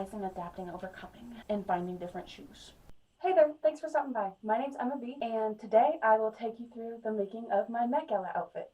improvising, adapting, overcoming, and finding different shoes. Hey there, thanks for stopping by. My name's Emma B, and today I will take you through the making of my Met Gala outfit.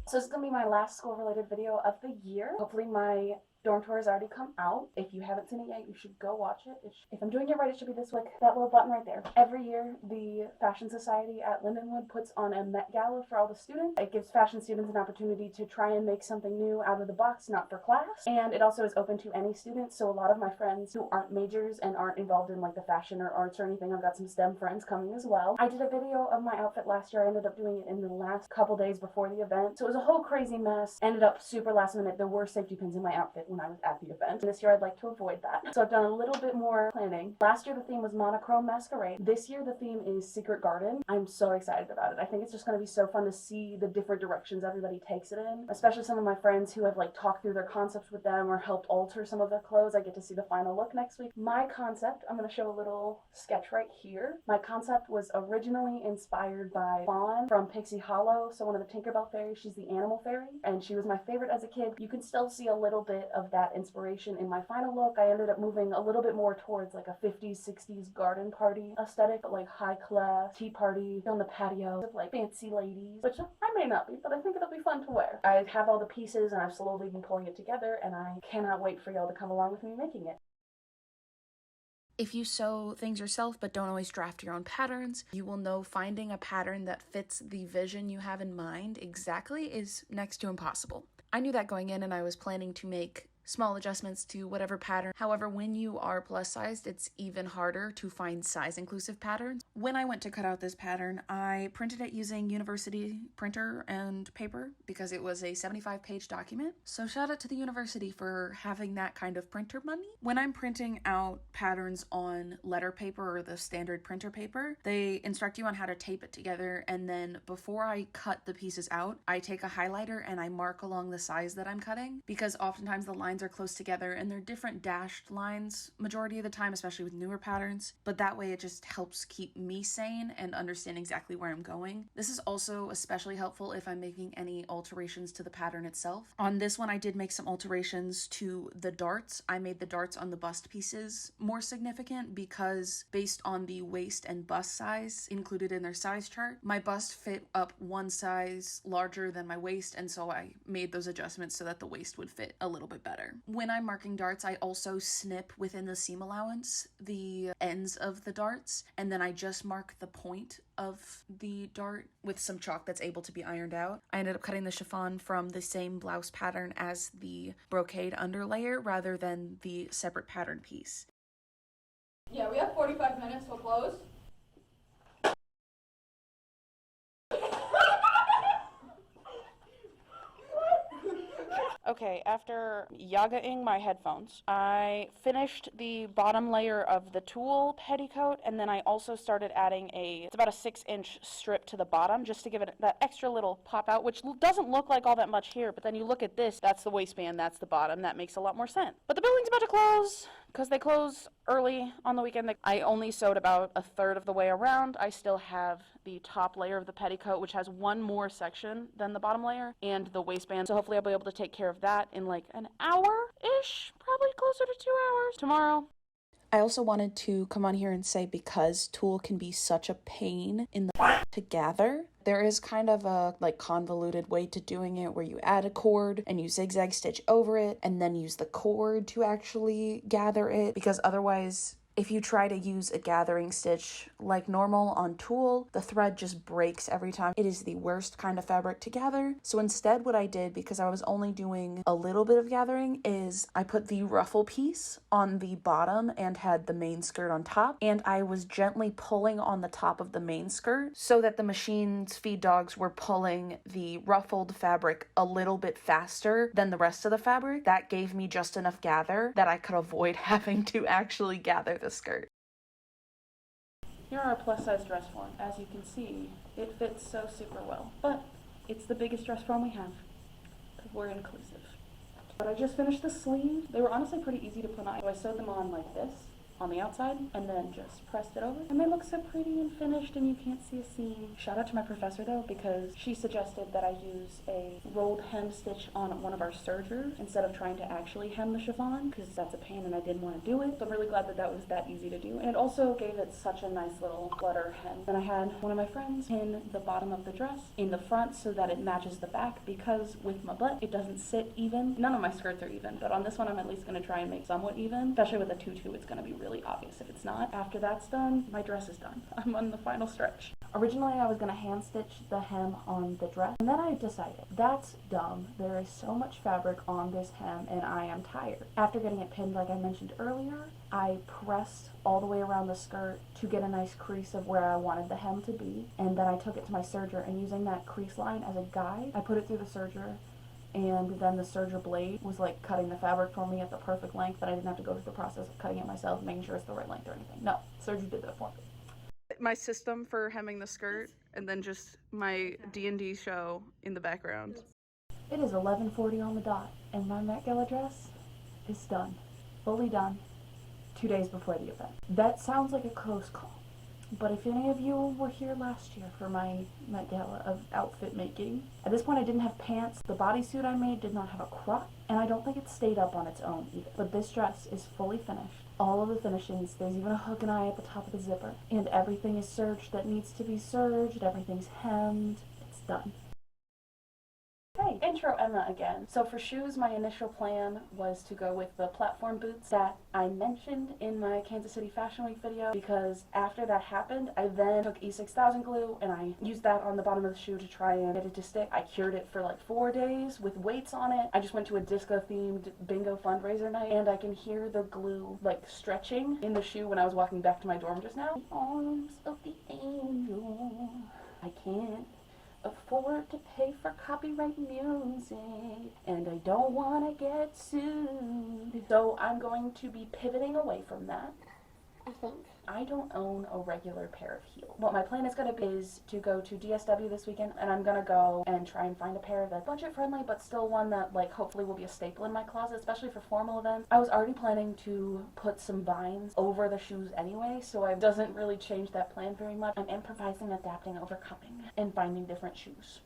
So this is going to be my last school-related video of the year. Hopefully my dorm tour has already come out. If you haven't seen it yet, you should go watch it. If I'm doing it right, it should be this week. That little button right there. Every year, the Fashion Society at Lindenwood puts on a Met Gala for all the students. It gives fashion students an opportunity to try and make something new out of the box, not for class. And it also is open to any students. So a lot of my friends who aren't majors and aren't involved in like the fashion or arts or anything, I've got some STEM friends coming as well. I did a video of my outfit last year. I ended up doing it in the last couple days before the event. So it was a whole crazy mess. Ended up super last minute. There were safety pins in my outfit when I was at the event. And this year I'd like to avoid that. So I've done a little bit more planning. Last year the theme was monochrome masquerade. This year the theme is secret garden. I'm so excited about it. I think it's just going to be so fun to see the different directions everybody takes it in. Especially some of my friends who have like talked through their concepts with them or helped alter some of their clothes. I get to see the final look next week. My concept, I'm going to show a little sketch right here. My concept was originally inspired by Fawn from Pixie Hollow. So one of the Tinkerbell fairies, she's the animal fairy. And she was my favorite as a kid. You can still see a little bit of that inspiration in my final look. I ended up moving a little bit more towards like a 50s, 60s garden party aesthetic, but like high class tea party on the patio of like fancy ladies, which I may not be, but I think it'll be fun to wear. I have all the pieces and I've slowly been pulling it together, and I cannot wait for y'all to come along with me making it. If you sew things yourself but don't always draft your own patterns, you will know finding a pattern that fits the vision you have in mind exactly is next to impossible. I knew that going in, and I was planning to make small adjustments to whatever pattern. However, when you are plus sized, it's even harder to find size inclusive patterns. When I went to cut out this pattern, I printed it using university printer and paper because it was a 75-page document. So shout out to the university for having that kind of printer money. When I'm printing out patterns on letter paper or the standard printer paper, they instruct you on how to tape it together, and then before I cut the pieces out, I take a highlighter and I mark along the size that I'm cutting, because oftentimes the lines are close together and they're different dashed lines majority of the time, especially with newer patterns, but that way it just helps keep me sane and understand exactly where I'm going. This is also especially helpful if I'm making any alterations to the pattern itself. On this one, I did make some alterations to the darts. I made the darts on the bust pieces more significant because based on the waist and bust size included in their size chart, my bust fit up one size larger than my waist, and so I made those adjustments so that the waist would fit a little bit better. When I'm marking darts, I also snip within the seam allowance the ends of the darts, and then I just mark the point of the dart with some chalk that's able to be ironed out. I ended up cutting the chiffon from the same blouse pattern as the brocade underlayer rather than the separate pattern piece. Yeah, we have 45 minutes till close. Okay, after yagaing my headphones, I finished the bottom layer of the tulle petticoat, and then I also started adding it's about a 6-inch strip to the bottom just to give it that extra little pop out, which doesn't look like all that much here, but then you look at this, that's the waistband, that's the bottom, that makes a lot more sense. But the building's about to close, because they close early on the weekend. I only sewed about a third of the way around. I still have the top layer of the petticoat, which has one more section than the bottom layer, and the waistband. So hopefully I'll be able to take care of that in like an hour-ish, probably closer to 2 hours tomorrow. I also wanted to come on here and say, because tulle can be such a pain in the to gather, there is kind of a like convoluted way to doing it where you add a cord and you zigzag stitch over it and then use the cord to actually gather it, because otherwise if you try to use a gathering stitch like normal on tulle, the thread just breaks every time. It is the worst kind of fabric to gather. So instead what I did, because I was only doing a little bit of gathering, is I put the ruffle piece on the bottom and had the main skirt on top, and I was gently pulling on the top of the main skirt so that the machine's feed dogs were pulling the ruffled fabric a little bit faster than the rest of the fabric. That gave me just enough gather that I could avoid having to actually gather the skirt. Here are our plus size dress form. As you can see, it fits so super well, but it's the biggest dress form we have because we're inclusive. But I just finished the sleeves. They were honestly pretty easy to put on. So I sewed them on like this, on the outside and then just pressed it over. And they look so pretty and finished and you can't see a seam. Shout out to my professor though, because she suggested that I use a rolled hem stitch on one of our sergers instead of trying to actually hem the chiffon, because that's a pain and I didn't want to do it. So I'm really glad that that was that easy to do. And it also gave it such a nice little flutter hem. Then I had one of my friends pin the bottom of the dress in the front so that it matches the back, because with my butt it doesn't sit even. None of my skirts are even, but on this one I'm at least going to try and make somewhat even. Especially with a tutu, it's going to be really obvious if it's not. After that's done, my dress is done. I'm on the final stretch. Originally I was going to hand stitch the hem on the dress, and then I decided that's dumb. There is so much fabric on this hem and I am tired. After getting it pinned like I mentioned earlier, I pressed all the way around the skirt to get a nice crease of where I wanted the hem to be, and then I took it to my serger, and using that crease line as a guide, I put it through the serger, and then the serger blade was like cutting the fabric for me at the perfect length, that I didn't have to go through the process of cutting it myself, making sure it's the right length or anything. No, serger did that for me. My system for hemming the skirt, and then just my D&D show in the background. It is 11:40 on the dot, and my Met Gala dress is done. Fully done. 2 days before the event. That sounds like a close call, but if any of you were here last year for my Met Gala of outfit making, at this point I didn't have pants, the bodysuit I made did not have a crop, and I don't think it stayed up on its own either. But this dress is fully finished. All of the finishings, there's even a hook and eye at the top of the zipper, and everything is serged that needs to be serged, everything's hemmed, it's done. Hey, intro Emma again. So for shoes, my initial plan was to go with the platform boots that I mentioned in my Kansas City Fashion Week video, because after that happened, I then took E6000 glue and I used that on the bottom of the shoe to try and get it to stick. I cured it for like 4 days with weights on it. I just went to a disco themed bingo fundraiser night, and I can hear the glue like stretching in the shoe when I was walking back to my dorm just now. The arms of the angel. I can't afford to pay for copyright music, and I don't want to get sued. So I'm going to be pivoting away from that, I think. I don't own a regular pair of heels. What my plan is going to be is to go to DSW this weekend, and I'm going to go and try and find a pair that's budget friendly, but still one that like hopefully will be a staple in my closet, especially for formal events. I was already planning to put some vines over the shoes anyway, so it doesn't really change that plan very much. I'm improvising, adapting, overcoming, and finding different shoes.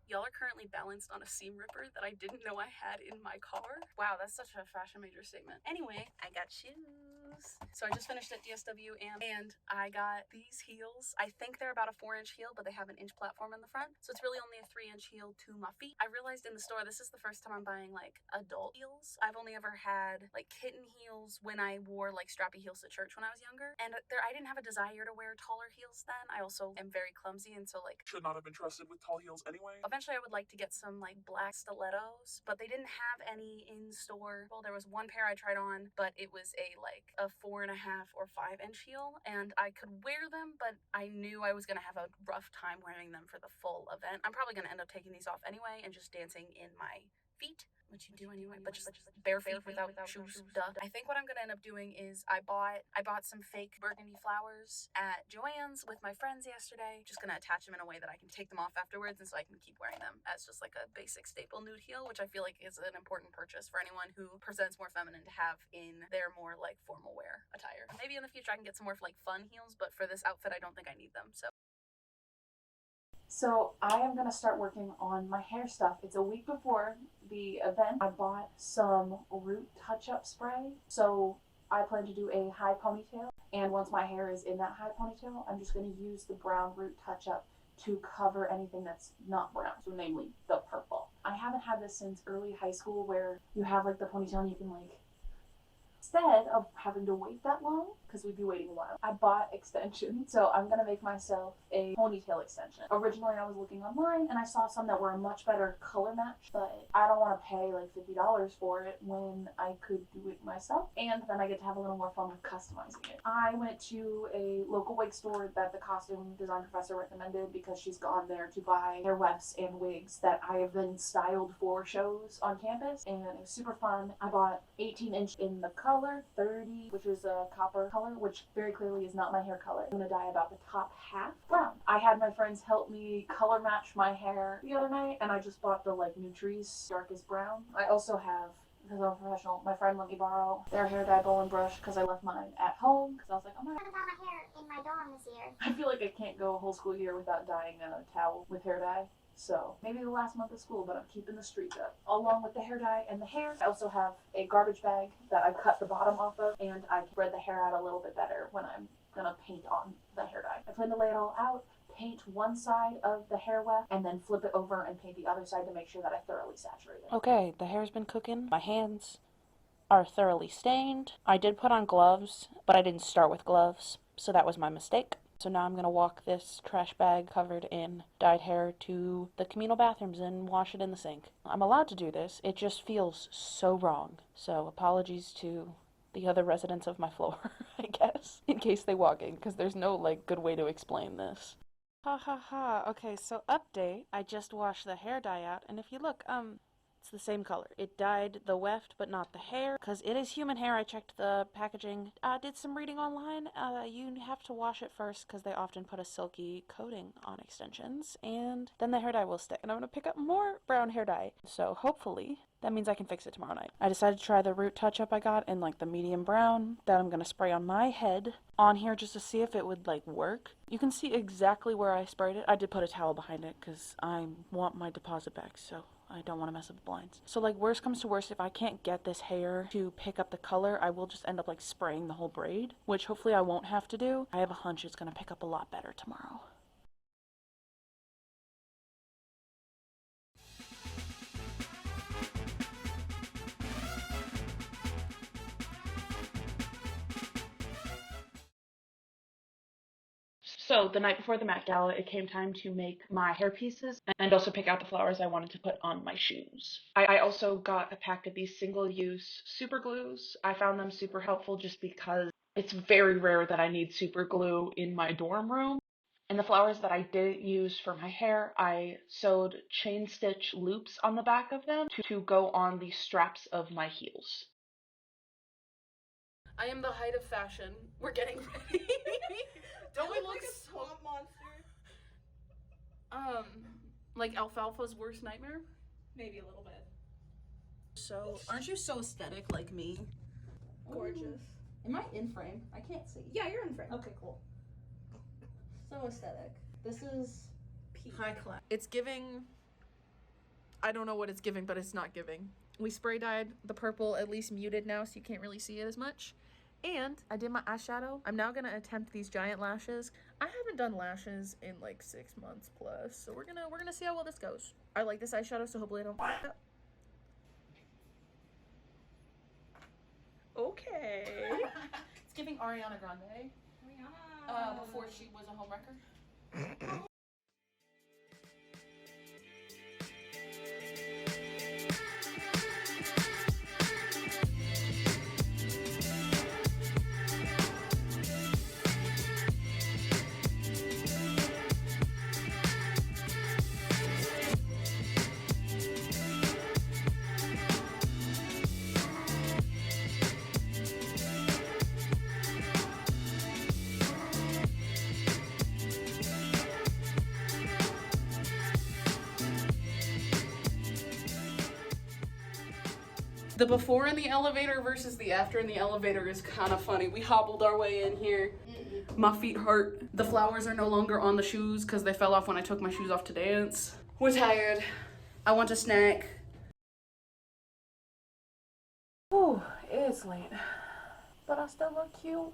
Y'all are currently balanced on a seam ripper that I didn't know I had in my car. Wow, that's such a fashion major statement. Anyway, I got shoes. So I just finished at DSW and I got these heels. I think they're about a 4-inch heel, but they have an inch platform in the front. So it's really only a 3-inch heel to my feet. I realized in the store, this is the first time I'm buying like adult heels. I've only ever had like kitten heels when I wore like strappy heels to church when I was younger. And I didn't have a desire to wear taller heels then. I also am very clumsy, and so like should not have been trusted with tall heels anyway. Eventually I would like to get some like black stilettos, but they didn't have any in store. Well, there was one pair I tried on, but it was a 4.5 or 5-inch heel, and I could wear them, but I knew I was gonna have a rough time wearing them for the full event. I'm probably gonna end up taking these off anyway and just dancing in my feet, which you do anyway, but just bare feet without shoes, duh. I think what I'm gonna end up doing is I bought some fake burgundy flowers at Joann's with my friends yesterday. Just gonna attach them in a way that I can take them off afterwards, and so I can keep wearing them as just like a basic staple nude heel, which I feel like is an important purchase for anyone who presents more feminine to have in their more like formal wear attire. Maybe in the future I can get some more like fun heels, but for this outfit I don't think I need them. So I am going to start working on my hair stuff. It's a week before the event. I bought some root touch-up spray. So I plan to do a high ponytail. And once my hair is in that high ponytail, I'm just going to use the brown root touch-up to cover anything that's not brown. So namely the purple. I haven't had this since early high school, where you have like the ponytail and you can like, instead of having to wait that long, because we'd be waiting a while, I bought extensions. So I'm going to make myself a ponytail extension. Originally I was looking online and I saw some that were a much better color match, but I don't want to pay like $50 for it when I could do it myself, and then I get to have a little more fun with customizing it. I went to a local wig store that the costume design professor recommended, because she's gone there to buy hair wefts and wigs that I have been styled for shows on campus, and it was super fun. I bought 18-inch in the color, 30, which is a copper color, which very clearly is not my hair color. I'm gonna dye about the top half brown. I had my friends help me color match my hair the other night, and I just bought the like Nutri's darkest brown. I also have because I'm a professional. My friend let me borrow their hair dye bowl and brush because I left mine at home because I was like, oh my god, I haven't dyed my hair in my dorm this year. I feel like I can't go a whole school year without dyeing a towel with hair dye. So maybe the last month of school, but I'm keeping the streak up. Along with the hair dye and the hair, I also have a garbage bag that I cut the bottom off of, and I spread the hair out a little bit better when I'm gonna paint on the hair dye. I plan to lay it all out, paint one side of the hair weft, and then flip it over and paint the other side to make sure that I thoroughly saturate it. Okay, the hair's been cooking. My hands are thoroughly stained. I did put on gloves, but I didn't start with gloves, so that was my mistake. So now I'm going to walk this trash bag covered in dyed hair to the communal bathrooms and wash it in the sink. I'm allowed to do this, it just feels so wrong. So apologies to the other residents of my floor, I guess, in case they walk in, because there's no, like, good way to explain this. Ha ha ha. Okay, so update. I just washed the hair dye out, and if you look, it's the same color. It dyed the weft, but not the hair, because it is human hair. I checked the packaging. Did some reading online. You have to wash it first, because they often put a silky coating on extensions, and then the hair dye will stick. And I'm going to pick up more brown hair dye, so hopefully that means I can fix it tomorrow night. I decided to try the root touch-up I got in, like, the medium brown that I'm going to spray on my head on here just to see if it would, like, work. You can see exactly where I sprayed it. I did put a towel behind it because I want my deposit back, so I don't want to mess up the blinds. So, like, worst comes to worst, if I can't get this hair to pick up the color, I will just end up, like, spraying the whole braid, which hopefully I won't have to do. I have a hunch it's going to pick up a lot better tomorrow. So the night before the Met Gala, it came time to make my hair pieces and also pick out the flowers I wanted to put on my shoes. I also got a pack of these single-use super glues. I found them super helpful just because it's very rare that I need super glue in my dorm room. And the flowers that I did use for my hair, I sewed chain stitch loops on the back of them to go on the straps of my heels. I am the height of fashion. We're getting ready. Don't we look like a swamp monster? Like Alfalfa's worst nightmare? Maybe a little bit. So, aren't you so aesthetic like me? Gorgeous. Ooh. Am I in frame? I can't see. Yeah, you're in frame. Okay, cool. So aesthetic. This is Peak. high class. It's giving, I don't know what it's giving, but it's not giving. We spray dyed the purple, at least muted now, so you can't really see it as much. And I did my eyeshadow. I'm now gonna attempt these giant lashes. I haven't done lashes in like 6 months plus, so we're gonna see how well this goes. I like this eyeshadow, so hopefully I don't fuck up. Okay. It's giving Ariana Grande. Before she was a homewrecker. The before in the elevator versus the after in the elevator is kind of funny. We hobbled our way in here. My feet hurt. The flowers are no longer on the shoes because they fell off when I took my shoes off to dance. We're tired. I want a snack. Ooh, it's late. But I still look cute.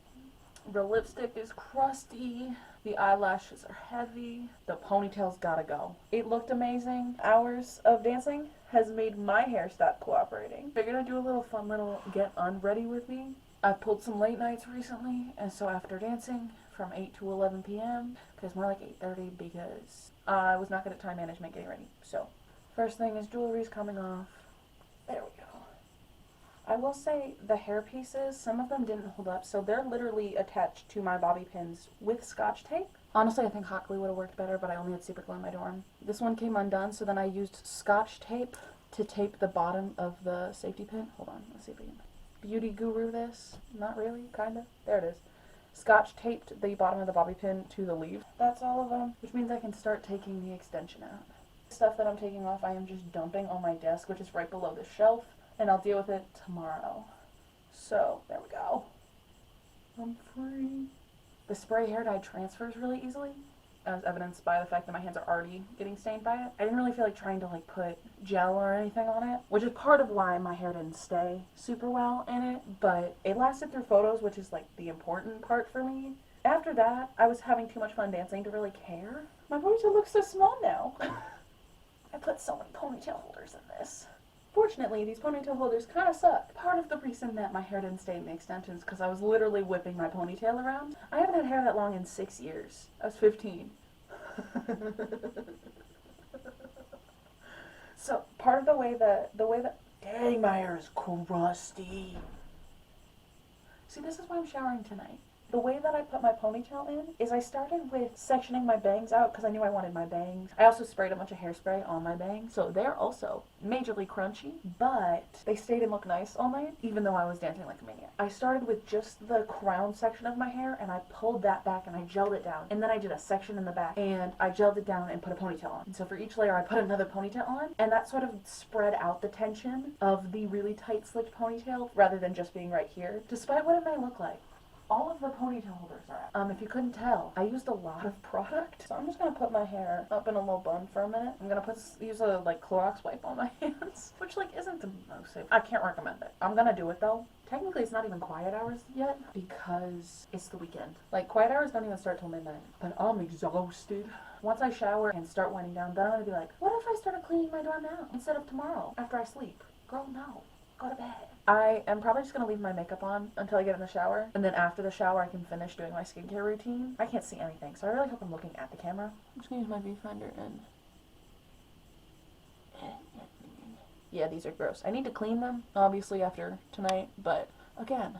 The lipstick is crusty. The eyelashes are heavy. The ponytail's gotta go. It looked amazing. Hours of dancing has made my hair stop cooperating. Figured I'd do a little fun little get unready with me. I pulled some late nights recently, and so after dancing from 8 to 11 p.m., because more like 8:30 because I was not good at time management getting ready. So, first thing is jewelry's coming off. There we go. I will say the hair pieces, some of them didn't hold up, so they're literally attached to my bobby pins with Scotch tape. Honestly, I think hot glue would have worked better, but I only had super glue in my dorm. This one came undone, so then I used Scotch tape to tape the bottom of the safety pin. Hold on, let's see if we can beauty guru this. Not really, kinda. There it is. Scotch taped the bottom of the bobby pin to the leaf. That's all of them, which means I can start taking the extension out. Stuff that I'm taking off, I am just dumping on my desk, which is right below the shelf. and I'll deal with it tomorrow. So, there we go. I'm free. The spray hair dye transfers really easily, as evidenced by the fact that my hands are already getting stained by it. I didn't really feel like trying to like put gel or anything on it, which is part of why my hair didn't stay super well in it, but it lasted through photos, which is like the important part for me. After that, I was having too much fun dancing to really care. My ponytail looks so small now. I put so many ponytail holders in this. Fortunately, these ponytail holders kind of suck. Part of the reason that my hair didn't stay in the extensions is because I was literally whipping my ponytail around. I haven't had hair that long in 6 years. I was 15. So part of the way that, dang, my hair is crusty. See, this is why I'm showering tonight. The way that I put my ponytail in is I started with sectioning my bangs out because I knew I wanted my bangs. I also sprayed a bunch of hairspray on my bangs, so they're also majorly crunchy, but they stayed and looked nice all night, even though I was dancing like a maniac. I started with just the crown section of my hair, and I pulled that back and I gelled it down, and then I did a section in the back, and I gelled it down and put a ponytail on. And so for each layer, I put another ponytail on, and that sort of spread out the tension of the really tight slicked ponytail, rather than just being right here, despite what it may look like. All of the ponytail holders are out. If you couldn't tell, I used a lot of product. So I'm just gonna put my hair up in a little bun for a minute. I'm gonna use a like Clorox wipe on my hands, which like isn't the most safe. I can't recommend it. I'm gonna do it though. Technically it's not even quiet hours yet because it's the weekend. Like quiet hours don't even start till midnight. But I'm exhausted. Once I shower and start winding down, then I'm gonna be like, what if I started cleaning my door now instead of tomorrow after I sleep? Girl, no. Go to bed. I am probably just going to leave my makeup on until I get in the shower, and then after the shower I can finish doing my skincare routine. I can't see anything, so I really hope I'm looking at the camera. I'm just going to use my viewfinder and... yeah, these are gross. I need to clean them, obviously, after tonight, but again,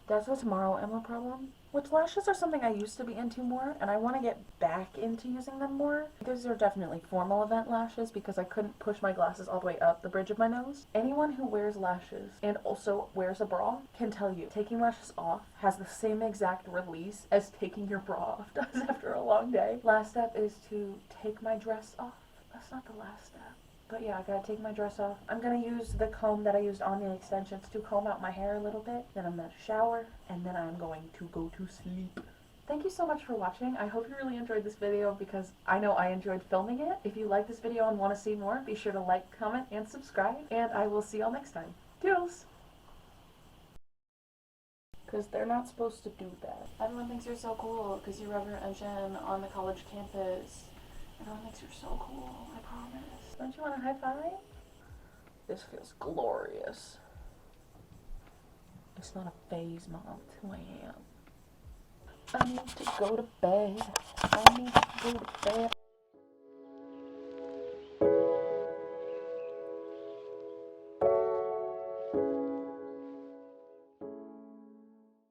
that's a tomorrow Emma problem. Which lashes are something I used to be into more, and I want to get back into using them more. These are definitely formal event lashes because I couldn't push my glasses all the way up the bridge of my nose. Anyone who wears lashes and also wears a bra can tell you taking lashes off has the same exact release as taking your bra off does after a long day. Last step is to take my dress off. That's not the last step. But yeah, I gotta take my dress off. I'm gonna use the comb that I used on the extensions to comb out my hair a little bit. Then I'm gonna shower, and then I'm going to go to sleep. Thank you so much for watching. I hope you really enjoyed this video because I know I enjoyed filming it. If you like this video and want to see more, be sure to like, comment, and subscribe. And I will see y'all next time. Toodles! Because they're not supposed to do that. Everyone thinks you're so cool because you represent on the college campus. Everyone thinks you're so cool, I promise. Don't you want a high five? This feels glorious. It's not a phase, Mom. It's who I am. I need to go to bed. I need to go to bed.